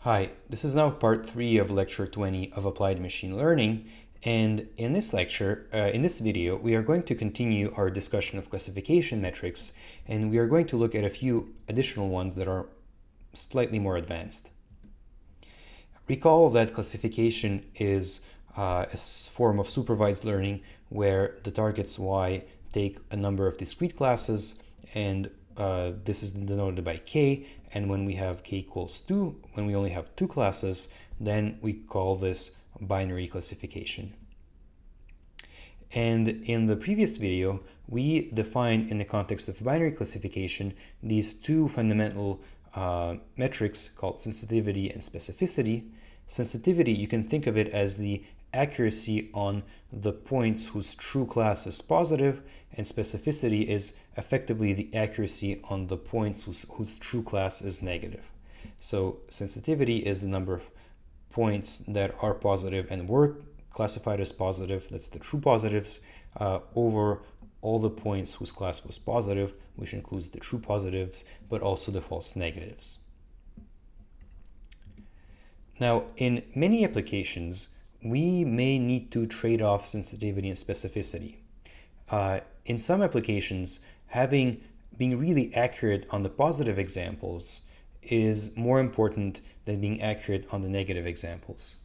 Hi, this is now part 3 of lecture 20 of Applied Machine Learning, and in this lecture, in this video, we are going to continue our discussion of classification metrics, and we are going to look at a few additional ones that are slightly more advanced. Recall that classification is a form of supervised learning where the targets y take a number of discrete classes, and this is denoted by k, and when we have k equals 2, when we only have 2 classes, then we call this binary classification. And in the previous video, we defined in the context of binary classification these two fundamental metrics called sensitivity and specificity. Sensitivity, you can think of it as the accuracy on the points whose true class is positive, and specificity is effectively the accuracy on the points whose true class is negative. So sensitivity is the number of points that are positive and were classified as positive, that's the true positives, over all the points whose class was positive, which includes the true positives, but also the false negatives. Now, in many applications, we may need to trade off sensitivity and specificity. In some applications, being really accurate on the positive examples is more important than being accurate on the negative examples.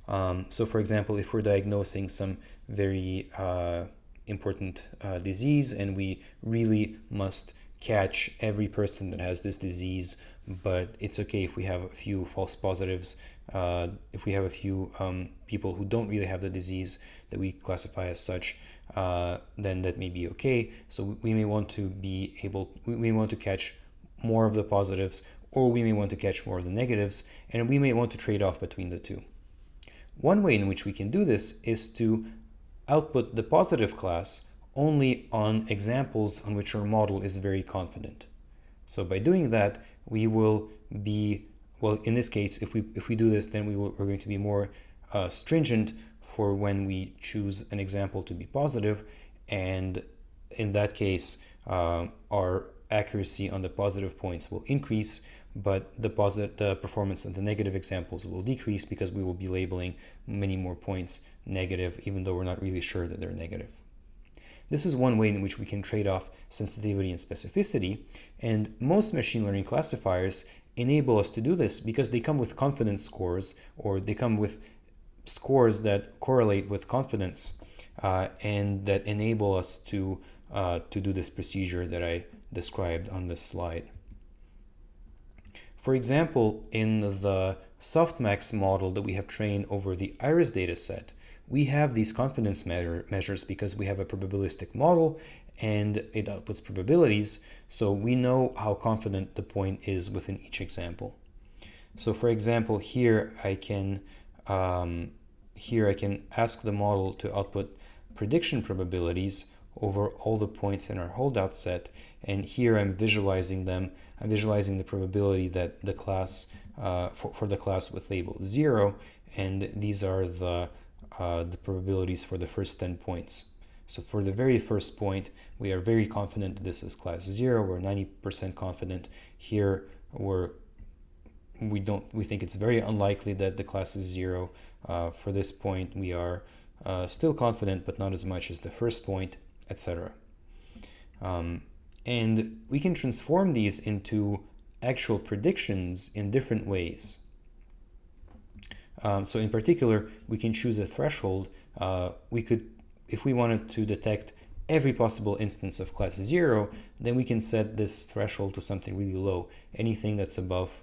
So for example, if we're diagnosing some very important disease and we really must catch every person that has this disease, but it's okay if we have a few false positives, if we have a few people who don't really have the disease that we classify as such, then that may be okay. So we may want to we want to catch more of the positives, or we may want to catch more of the negatives, and we may want to trade off between the two. One way in which we can do this is to output the positive class only on examples on which our model is very confident. So by doing that, we will be, well, in this case, if we do this, then we're going to be more stringent for when we choose an example to be positive, and in that case, our accuracy on the positive points will increase, but the performance of the negative examples will decrease because we will be labeling many more points negative, even though we're not really sure that they're negative. This is one way in which we can trade off sensitivity and specificity, and most machine learning classifiers enable us to do this because they come with confidence scores, or they come with scores that correlate with confidence, and that enable us to do this procedure that I described on this slide. For example, in the softmax model that we have trained over the iris dataset, we have these confidence measures because we have a probabilistic model and it outputs probabilities, so we know how confident the point is within each example. So for example, here I can ask the model to output prediction probabilities over all the points in our holdout set, and here I'm visualizing them. I'm visualizing the probability that the class for the class with label 0, and these are the probabilities for the first 10 points. So for the very first point, we are very confident that this is class 0. We're 90% confident. Here we think it's very unlikely that the class is 0. For this point, we are still confident, but not as much as the first point, etc. And we can transform these into actual predictions in different ways. So in particular, we can choose a threshold. If we wanted to detect every possible instance of class 0, then we can set this threshold to something really low. Anything that's above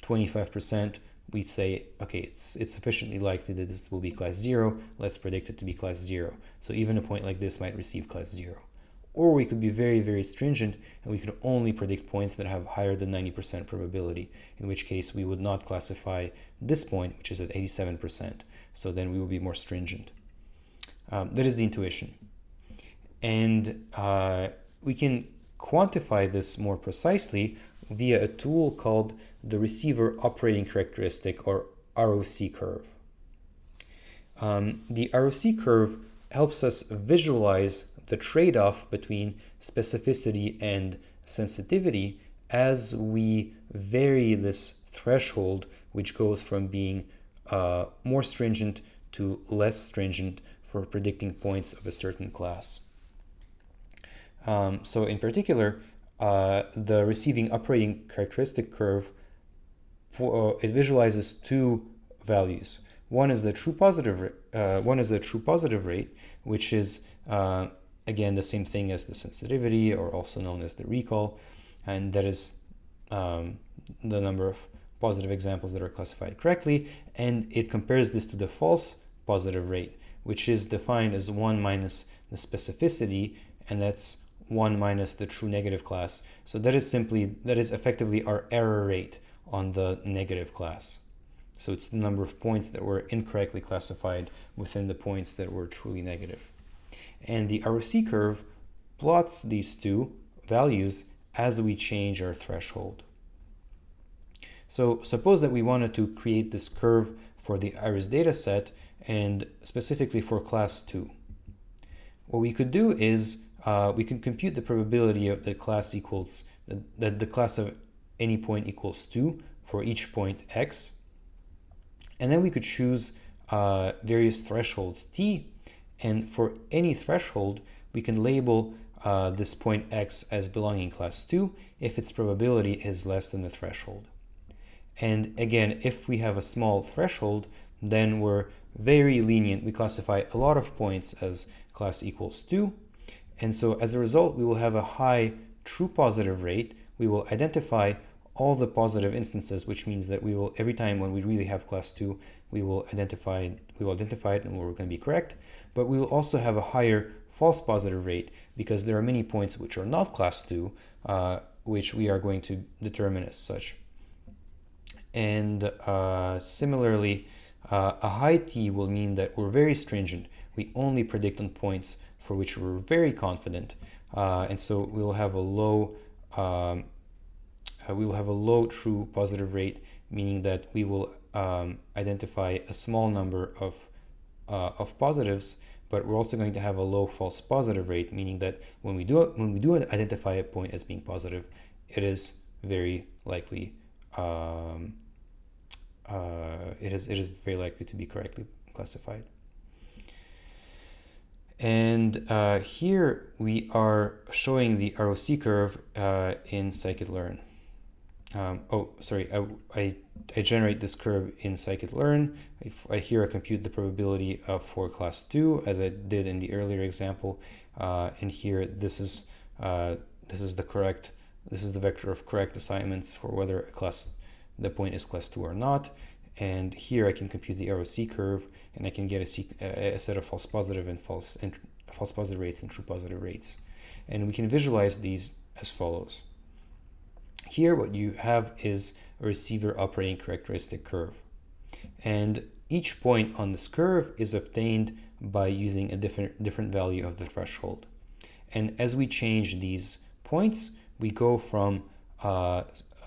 25%, we say, okay, it's sufficiently likely that this will be class 0. Let's predict it to be class 0. So even a point like this might receive class 0. Or we could be very, very stringent, and we could only predict points that have higher than 90% probability, in which case we would not classify this point, which is at 87%. So then we will be more stringent. That is the intuition. And we can quantify this more precisely via a tool called the receiver operating characteristic, or ROC curve. The ROC curve helps us visualize the trade-off between specificity and sensitivity as we vary this threshold, which goes from being more stringent to less stringent for predicting points of a certain class. So in particular, the receiving operating characteristic curve, it visualizes two values. One is the true positive rate, which is again the same thing as the sensitivity, or also known as the recall, and that is the number of positive examples that are classified correctly, and it compares this to the false positive rate, which is defined as 1 minus the specificity, and that's 1 minus the true negative class. So that is effectively our error rate on the negative class. So it's the number of points that were incorrectly classified within the points that were truly negative. And the ROC curve plots these two values as we change our threshold. So suppose that we wanted to create this curve for the iris data set, and specifically for class 2. What we could do is we can compute the probability of the class equals, that the class of any point equals 2 for each point x. And then we could choose various thresholds t, and for any threshold, we can label this point x as belonging class 2 if its probability is less than the threshold. And again, if we have a small threshold, then we're very lenient. We classify a lot of points as class equals 2. And so as a result, we will have a high true positive rate. We will identify all the positive instances, which means that we will, every time when we really have class 2, we will identify it and we're going to be correct. But we will also have a higher false positive rate, because there are many points which are not class 2, which we are going to determine as such. And similarly, a high t will mean that we're very stringent. We only predict on points for which we're very confident, and so we'll have a low true positive rate, meaning that we will identify a small number of positives, but we're also going to have a low false positive rate, meaning that when we do identify a point as being positive, it is very likely it is very likely to be correctly classified. And here we are showing the ROC curve in scikit-learn. I generate this curve in scikit-learn. Here I compute the probability for class 2, as I did in the earlier example. And here this is the vector of correct assignments for whether the point is class 2 or not. And here I can compute the ROC curve, and I can get a set of false positive and false positive rates and true positive rates. And we can visualize these as follows. Here what you have is a receiver operating characteristic curve. And each point on this curve is obtained by using a different value of the threshold. And as we change these points, we go from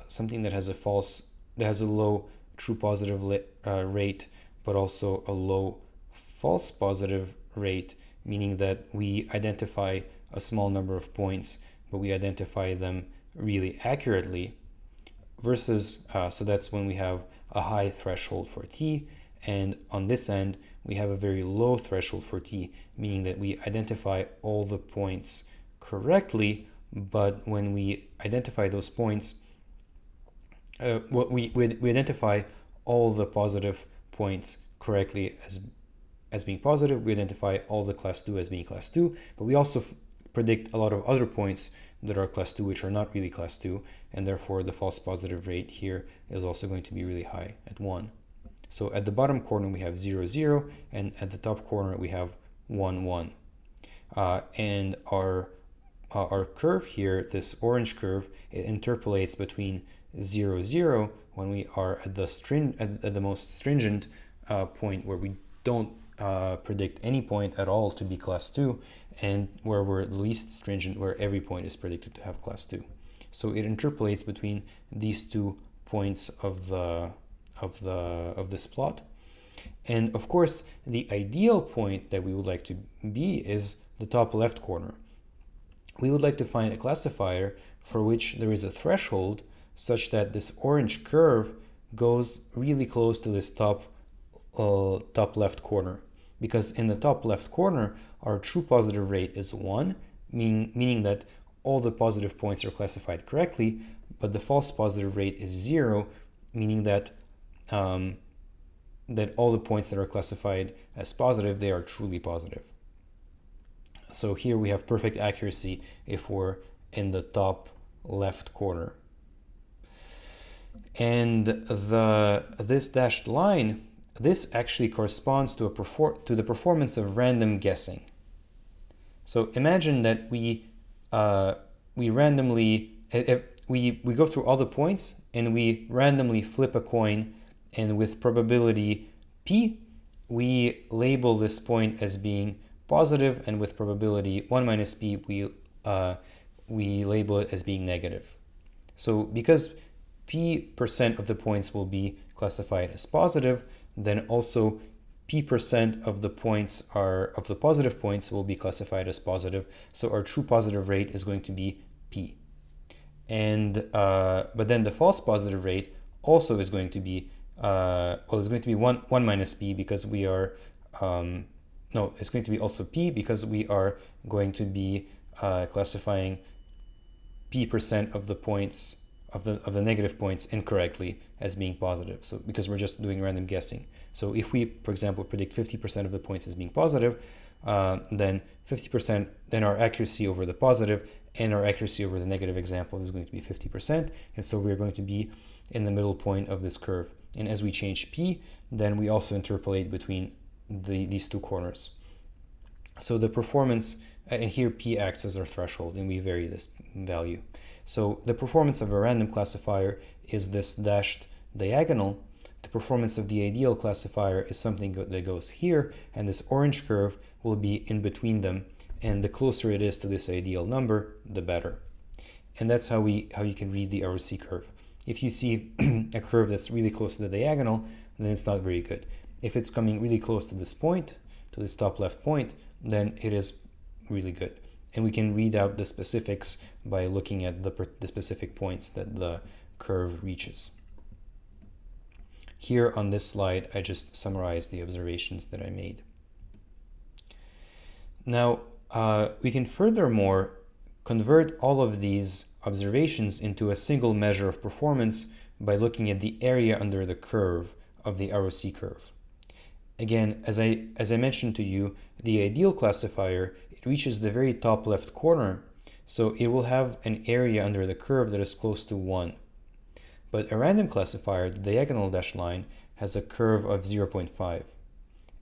something that has a low true positive rate, but also a low false positive rate, meaning that we identify a small number of points, but we identify them really accurately, versus, so that's when we have a high threshold for t, and on this end, we have a very low threshold for t, meaning that we identify all the points correctly, but when we identify those points, we identify all the positive points correctly as being positive. We identify all the class 2 as being class 2, but we also predict a lot of other points that are class 2 which are not really class 2, and therefore the false positive rate here is also going to be really high at 1. So at the bottom corner we have 0, 0, and at the top corner we have 1, 1. And our curve here, this orange curve, it interpolates between 0, 0 when we are at the most stringent point where we don't predict any point at all to be class 2, and where we're the least stringent, where every point is predicted to have class 2. So it interpolates between these 2 points of this plot. And of course, the ideal point that we would like to be is the top left corner, we would like to find a classifier for which there is a threshold such that this orange curve goes really close to this top left corner. Because in the top left corner, our true positive rate is 1, meaning that all the positive points are classified correctly, but the false positive rate is 0, meaning that that all the points that are classified as positive, they are truly positive. So here we have perfect accuracy if we're in the top left corner. And this dashed line, this actually corresponds to the performance of random guessing. So imagine that we randomly we go through all the points and we randomly flip a coin, and with probability p, we label this point as being positive, and with probability 1 minus p, we label it as being negative. So because p% of the points will be classified as positive, then also p% of the points of the positive points will be classified as positive. So our true positive rate is going to be p. And but then the false positive rate also is going to be it's going to be 1 minus p, because we are no, it's going to be also p, because we are going to be classifying p% of the points of the negative points incorrectly as being positive. So because we're just doing random guessing. So if we, for example, predict 50% of the points as being positive, then 50%, then our accuracy over the positive and our accuracy over the negative examples is going to be 50%. And so we're going to be in the middle point of this curve. And as we change p, then we also interpolate between these two corners. So the performance, and here p acts as our threshold, and we vary this value. So the performance of a random classifier is this dashed diagonal. The performance of the ideal classifier is something that goes here, and this orange curve will be in between them. And the closer it is to this ideal number, the better. And that's how you can read the ROC curve. If you see a curve that's really close to the diagonal, then it's not very good. If it's coming really close to this point, to this top left point, then it is really good. And we can read out the specifics by looking at the specific points that the curve reaches. Here on this slide, I just summarized the observations that I made. Now, we can furthermore convert all of these observations into a single measure of performance by looking at the area under the curve of the ROC curve. Again, as I mentioned to you, the ideal classifier, it reaches the very top left corner, so it will have an area under the curve that is close to 1. But a random classifier, the diagonal dashed line, has a curve of 0.5.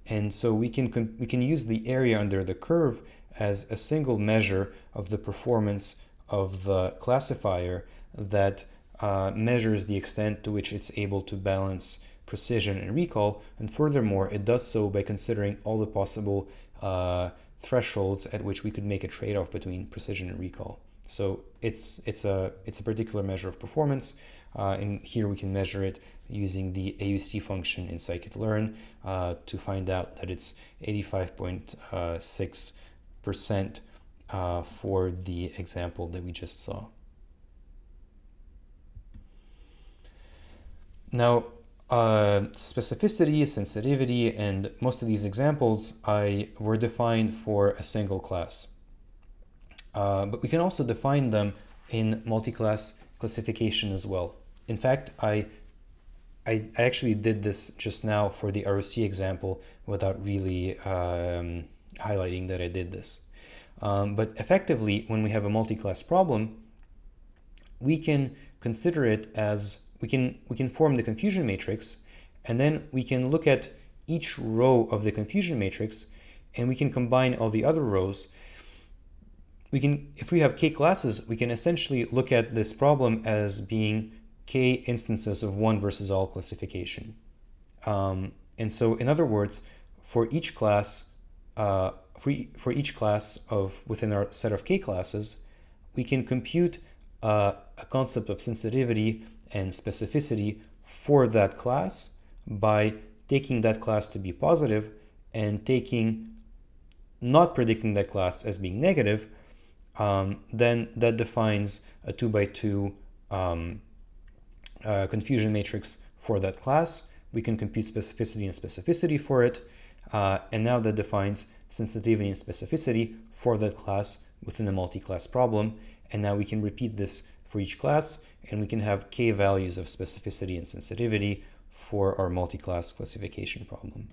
And so we can use the area under the curve as a single measure of the performance of the classifier that measures the extent to which it's able to balance precision and recall. And furthermore, it does so by considering all the possible thresholds at which we could make a trade-off between precision and recall. So it's a particular measure of performance, and here we can measure it using the AUC function in scikit-learn to find out that it's 85.6% for the example that we just saw. Now, specificity, sensitivity, and most of these examples were defined for a single class. But we can also define them in multi-class classification as well. In fact, I actually did this just now for the ROC example without really highlighting that I did this. But effectively, when we have a multi-class problem, we can consider it as we can form the confusion matrix, and then we can look at each row of the confusion matrix, and we can combine all the other rows. If we have k classes, we can essentially look at this problem as being k instances of one versus all classification. And so, in other words, for each class, for each class within our set of k classes, we can compute a concept of sensitivity and specificity for that class by taking that class to be positive and not predicting that class as being negative, then that defines a 2 by 2 confusion matrix for that class. We can compute specificity and specificity for it. And now that defines sensitivity and specificity for that class within a multi-class problem. And now we can repeat this for each class, and we can have k values of specificity and sensitivity for our multi-class classification problem.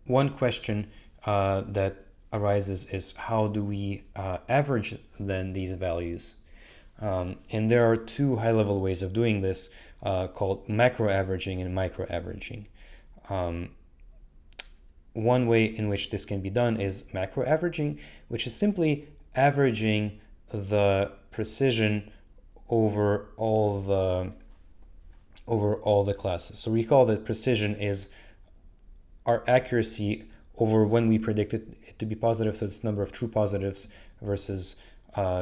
One question that arises is, how do we average then these values? And there are two high-level ways of doing this called macro averaging and micro averaging. One way in which this can be done is macro averaging, which is simply averaging the precision over all the classes. So recall that precision is our accuracy over when we predicted it to be positive, so it's the number of true positives versus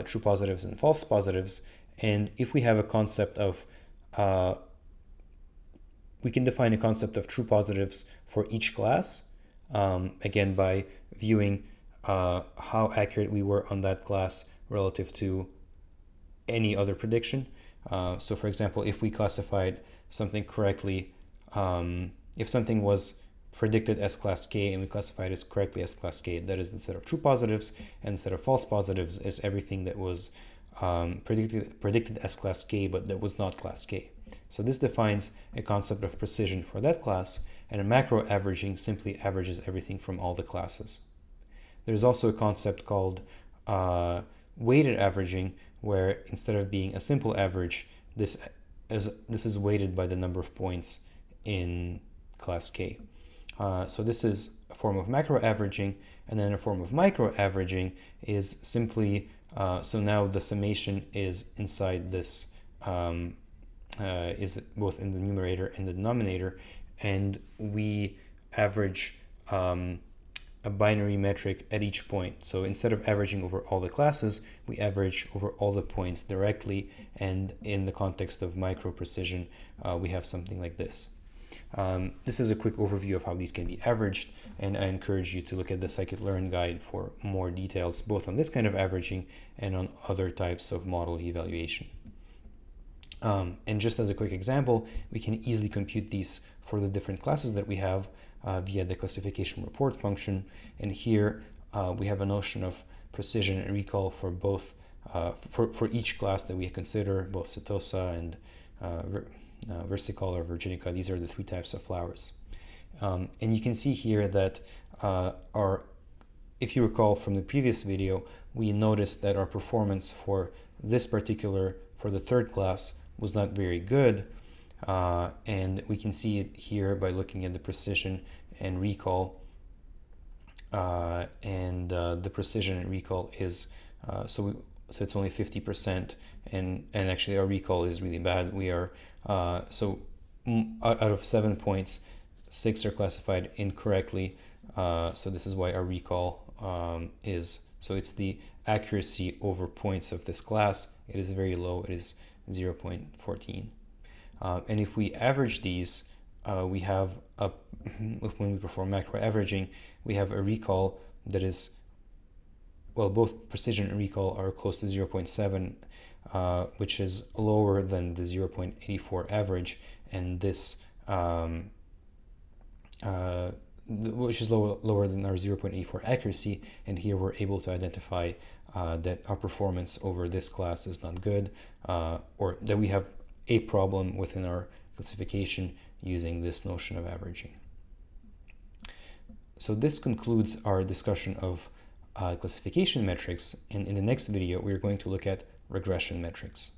true positives and false positives. And if we have a concept of we can define a concept of true positives for each class, again by viewing how accurate we were on that class relative to any other prediction. So for example, if we classified something correctly, if something was predicted as class K and we classified it correctly as class K, that is instead of true positives, and instead of false positives is everything that was predicted as class K but that was not class K. So this defines a concept of precision for that class, and a macro averaging simply averages everything from all the classes. There's also a concept called weighted averaging, where instead of being a simple average, this is weighted by the number of points in class K. So this is a form of macro averaging, and then a form of micro averaging is simply, so now the summation is inside this, is both in the numerator and the denominator, and we average a binary metric at each point. So instead of averaging over all the classes, we average over all the points directly, and in the context of micro precision, we have something like this. This is a quick overview of how these can be averaged, and I encourage you to look at the scikit-learn guide for more details, both on this kind of averaging and on other types of model evaluation. And just as a quick example, we can easily compute these for the different classes that we have via the classification report function. And here we have a notion of precision and recall for both, for each class that we consider, both setosa and versicolor or virginica. These are the three types of flowers. And you can see here that if you recall from the previous video, we noticed that our performance for this particular, for the third class, was not very good. And we can see it here by looking at the precision and recall. The precision and recall is, so it's only 50%, and actually our recall is really bad. We are, so out of 7 points, 6 are classified incorrectly. So this is why our recall is, so it's the accuracy over points of this class. It is very low, it is 0.14. And if we average these, we have when we perform macro averaging, we have a recall that is, well, both precision and recall are close to 0.7, which is lower than the 0.84 average, and this, which is lower than our 0.84 accuracy. And here we're able to identify that our performance over this class is not good, or that we have a problem within our classification using this notion of averaging. So this concludes our discussion of classification metrics, and in the next video we're going to look at regression metrics.